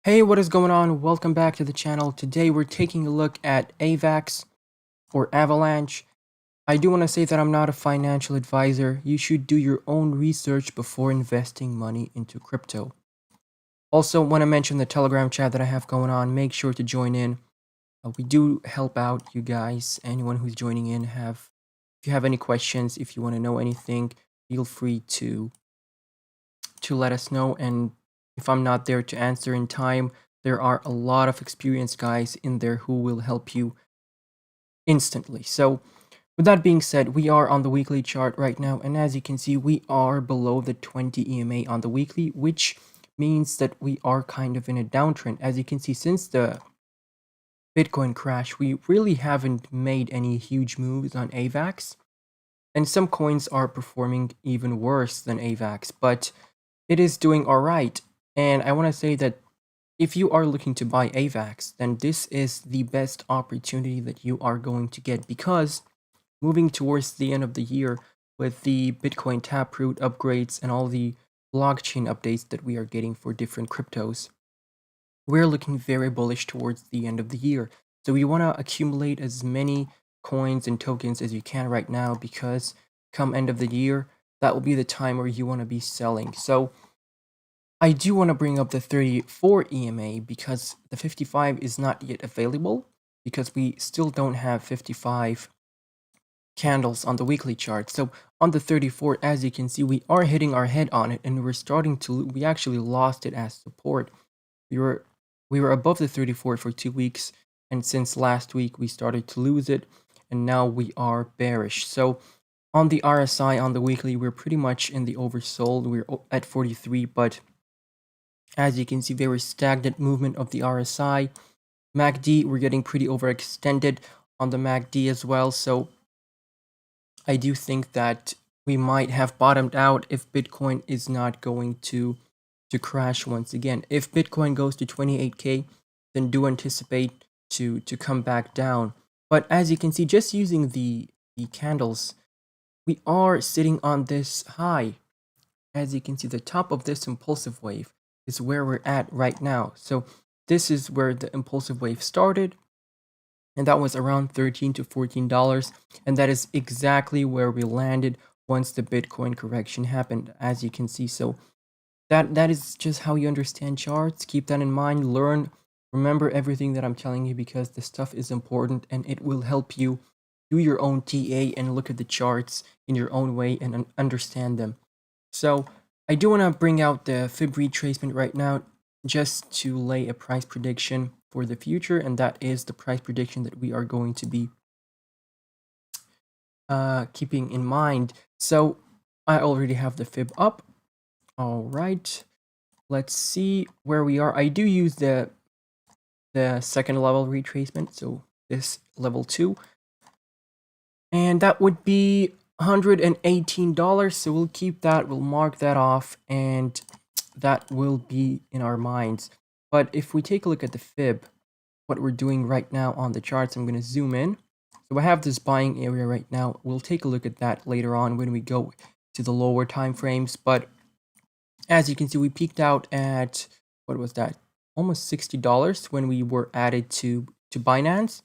Hey, what is going on? Welcome back to the channel. Today we're taking a look at Avax or Avalanche. I do want to say that I'm not a financial advisor. You should do your own research before investing money into crypto. Also, want to mention the Telegram chat that I have going on. Make sure to join in. We do help out you guys. Anyone who's joining in if you have any questions, if you want to know anything, feel free to let us know, and if I'm not there to answer in time, there are a lot of experienced guys in there who will help you instantly. So with that being said, we are on the weekly chart right now, and as you can see, we are below the 20 EMA on the weekly, which means that we are kind of in a downtrend. As you can see, since the Bitcoin crash, we really haven't made any huge moves on AVAX, and some coins are performing even worse than AVAX, but it is doing all right. And I want to say that if you are looking to buy AVAX, then this is the best opportunity that you are going to get, because moving towards the end of the year with the Bitcoin Taproot upgrades and all the blockchain updates that we are getting for different cryptos, we're looking very bullish towards the end of the year. So you want to accumulate as many coins and tokens as you can right now, because come end of the year, that will be the time where you want to be selling. So I do want to bring up the 34 EMA because the 55 is not yet available, because we still don't have 55 candles on the weekly chart. So on the 34, as you can see, we are hitting our head on it, and we're starting to, we actually lost it as support. We were above the 34 for 2 weeks, and since last week we started to lose it, and now we are bearish. So on the RSI on the weekly, we're pretty much in the oversold. We're at 43, but as you can see, very stagnant movement of the RSI. MACD, we're getting pretty overextended on the MACD as well. So I do think that we might have bottomed out if Bitcoin is not going to crash once again. If Bitcoin goes to 28K, then do anticipate to come back down. But as you can see, just using the candles, we are sitting on this high. As you can see, the top of this impulsive wave is where we're at right now. So this is where the impulsive wave started, and that was around $13 to $14, and that is exactly where we landed once the Bitcoin correction happened, as you can see. So that is just how you understand charts. Keep that in mind. Remember everything that I'm telling you, because the stuff is important and it will help you do your own TA and look at the charts in your own way and understand them. So I do want to bring out the fib retracement right now, just to lay a price prediction for the future, and that is the price prediction that we are going to be keeping in mind. So I already have the fib up. All right, let's see where we are. I do use the second level retracement, so this level 2, and that would be $118. So we'll keep that, we'll mark that off, and that will be in our minds. But if we take a look at the fib, what we're doing right now on the charts, I'm going to zoom in. So I have this buying area right now. We'll take a look at that later on when we go to the lower time frames. But as you can see, we peaked out at, what was that, almost $60 when we were added to Binance.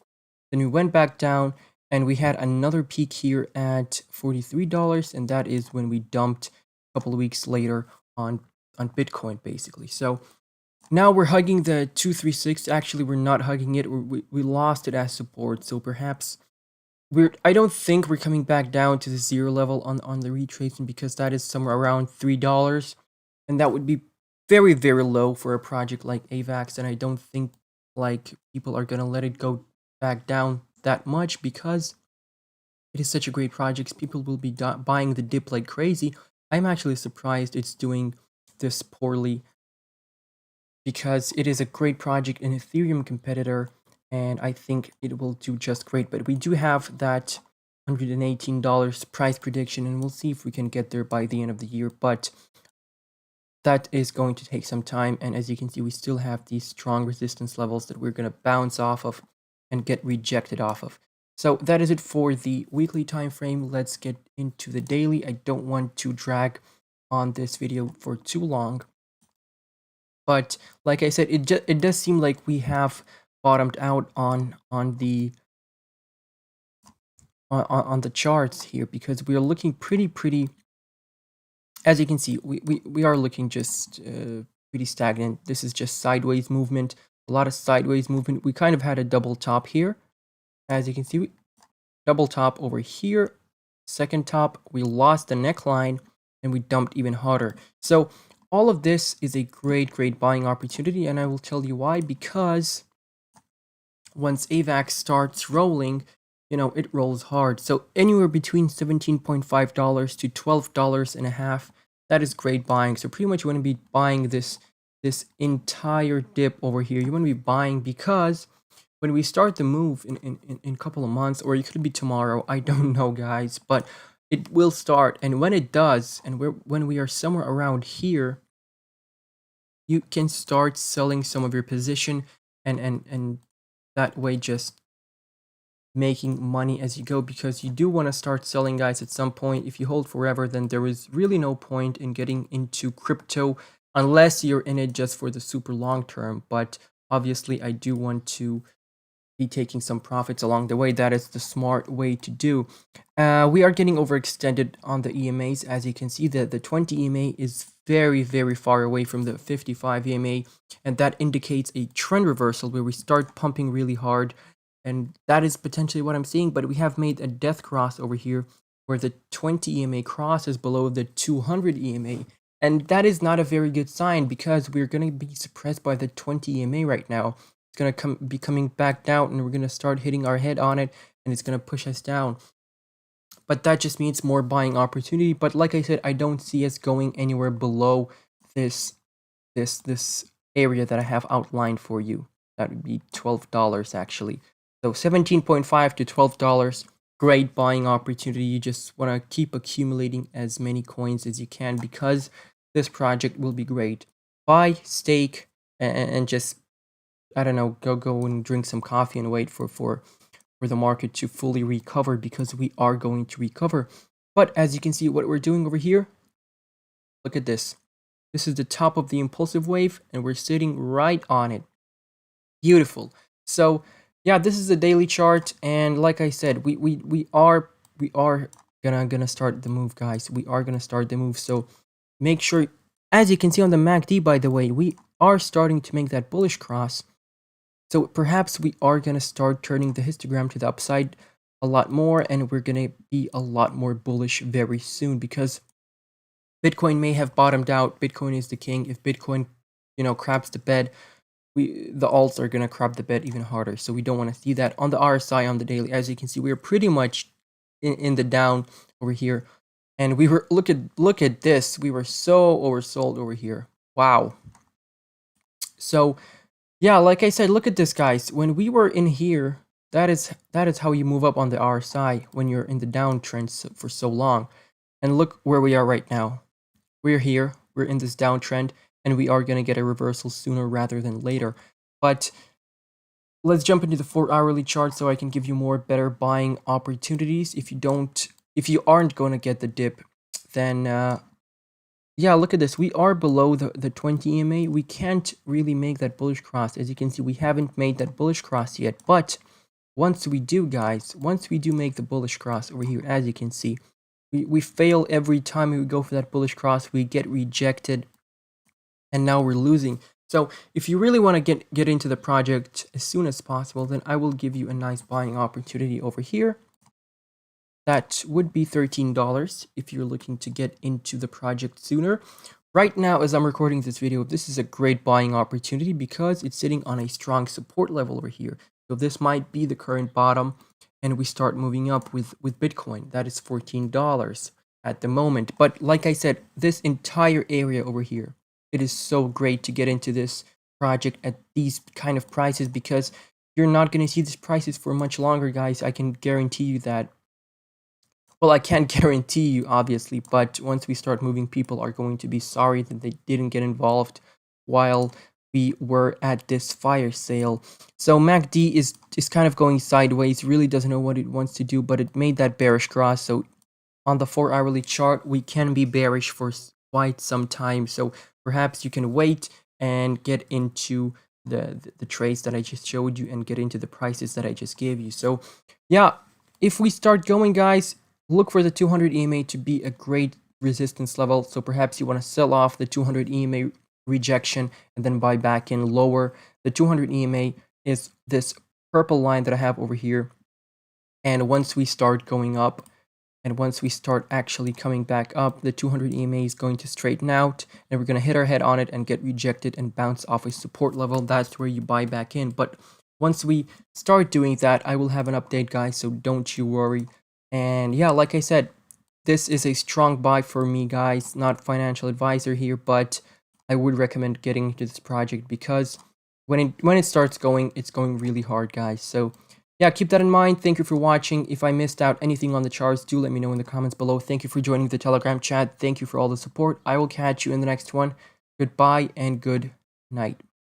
Then we went back down, and we had another peak here at $43, and that is when we dumped a couple of weeks later on Bitcoin, basically. So now we're hugging the 236. Actually, we're not hugging it. We lost it as support. So perhaps I don't think we're coming back down to the zero level on the retracement, because that is somewhere around $3, and that would be very, very low for a project like Avax. And I don't think like people are gonna let it go back down that much, because it is such a great project. People will be buying the dip like crazy. I'm actually surprised it's doing this poorly, because it is a great project, an Ethereum competitor, and I think it will do just great. But we do have that $118 price prediction, and we'll see if we can get there by the end of the year. But that is going to take some time, and as you can see, we still have these strong resistance levels that we're going to bounce off of and get rejected off of. So that is it for the weekly time frame. Let's get into the daily. I don't want to drag on this video for too long. But like I said, it does seem like we have bottomed out on the charts here, because we are looking pretty, as you can see, we are looking just pretty stagnant. This is just sideways movement, a lot of sideways movement. We kind of had a double top here, as you can see. Double top over here, second top, we lost the neckline, and we dumped even harder. So all of this is a great buying opportunity, and I will tell you why. Because once Avax starts rolling, it rolls hard. So anywhere between $17.5 to $12.50, that is great buying. So pretty much you want to be buying this entire dip over here. You want to be buying, because when we start the move in a couple of months, or it could be tomorrow, I don't know, guys, but it will start. And when it does, and when we are somewhere around here, you can start selling some of your position, and that way just making money as you go, because you do want to start selling, guys, at some point. If you hold forever, then there is really no point in getting into crypto unless you're in it just for the super long term. But obviously I do want to be taking some profits along the way. That is the smart way to do. We are getting overextended on the EMAs. As you can see, the 20 EMA is very far away from the 55 EMA, and that indicates a trend reversal where we start pumping really hard, and that is potentially what I'm seeing. But we have made a death cross over here where the 20 EMA crosses below the 200 EMA, and that is not a very good sign, because we're going to be suppressed by the 20 EMA right now. Going to be coming back down, and we're going to start hitting our head on it, and it's going to push us down. But that just means more buying opportunity. But like I said, I don't see us going anywhere below this area that I have outlined for you. That would be $12 actually. So 17.5 to $12, great buying opportunity. You just want to keep accumulating as many coins as you can, because this project will be great. Buy, stake, and just, I don't know, go and drink some coffee and wait for the market to fully recover, because we are going to recover. But as you can see, what we're doing over here, look at this. This is the top of the impulsive wave, and we're sitting right on it. Beautiful. So yeah, this is the daily chart, and like I said, we are gonna start the move, guys. We are gonna start the move. So make sure, as you can see on the MACD, by the way, we are starting to make that bullish cross. So perhaps we are going to start turning the histogram to the upside a lot more, and we're going to be a lot more bullish very soon, because Bitcoin may have bottomed out. Bitcoin is the king. If Bitcoin, craps the bed, the alts are going to crap the bed even harder. So we don't want to see that. On the RSI, on the daily, as you can see, we're pretty much in the down over here. And we were, look at this. We were so oversold over here. Wow. So yeah, like I said, look at this, guys. When we were in here, that is how you move up on the RSI when you're in the downtrend for so long. And look where we are right now. We're here, we're in this downtrend, and we are going to get a reversal sooner rather than later. But let's jump into the 4-hourly chart so I can give you more better buying opportunities. If you aren't going to get the dip, then yeah, look at this. We are below the 20 EMA. We can't really make that bullish cross. As you can see, we haven't made that bullish cross yet. But once we do, guys, once we do make the bullish cross over here, as you can see, we fail every time we go for that bullish cross. We get rejected, and now we're losing. So if you really want to get into the project as soon as possible, then I will give you a nice buying opportunity over here. That would be $13 if you're looking to get into the project sooner. Right now, as I'm recording this video, this is a great buying opportunity because it's sitting on a strong support level over here. So this might be the current bottom, and we start moving up with Bitcoin. That is $14 at the moment. But like I said, this entire area over here, it is so great to get into this project at these kind of prices, because you're not going to see these prices for much longer, guys. I can guarantee you that. Well, I can't guarantee you, obviously, but once we start moving, people are going to be sorry that they didn't get involved while we were at this fire sale. So MACD is kind of going sideways, really doesn't know what it wants to do, but it made that bearish cross. So on the 4-hourly chart, we can be bearish for quite some time. So perhaps you can wait and get into the trades that I just showed you and get into the prices that I just gave you. So yeah, if we start going, guys, look for the 200 EMA to be a great resistance level. So perhaps you want to sell off the 200 EMA rejection and then buy back in lower. The 200 EMA is this purple line that I have over here. And once we start going up, and once we start actually coming back up, the 200 EMA is going to straighten out, and we're going to hit our head on it and get rejected and bounce off a support level. That's where you buy back in. But once we start doing that, I will have an update, guys, so don't you worry. And yeah, like I said, this is a strong buy for me, guys. Not financial advisor here, but I would recommend getting into this project because when it starts going, it's going really hard, guys. So yeah, keep that in mind. Thank you for watching. If I missed out anything on the charts, do let me know in the comments below. Thank you for joining the Telegram chat. Thank you for all the support. I will catch you in the next one. Goodbye and good night.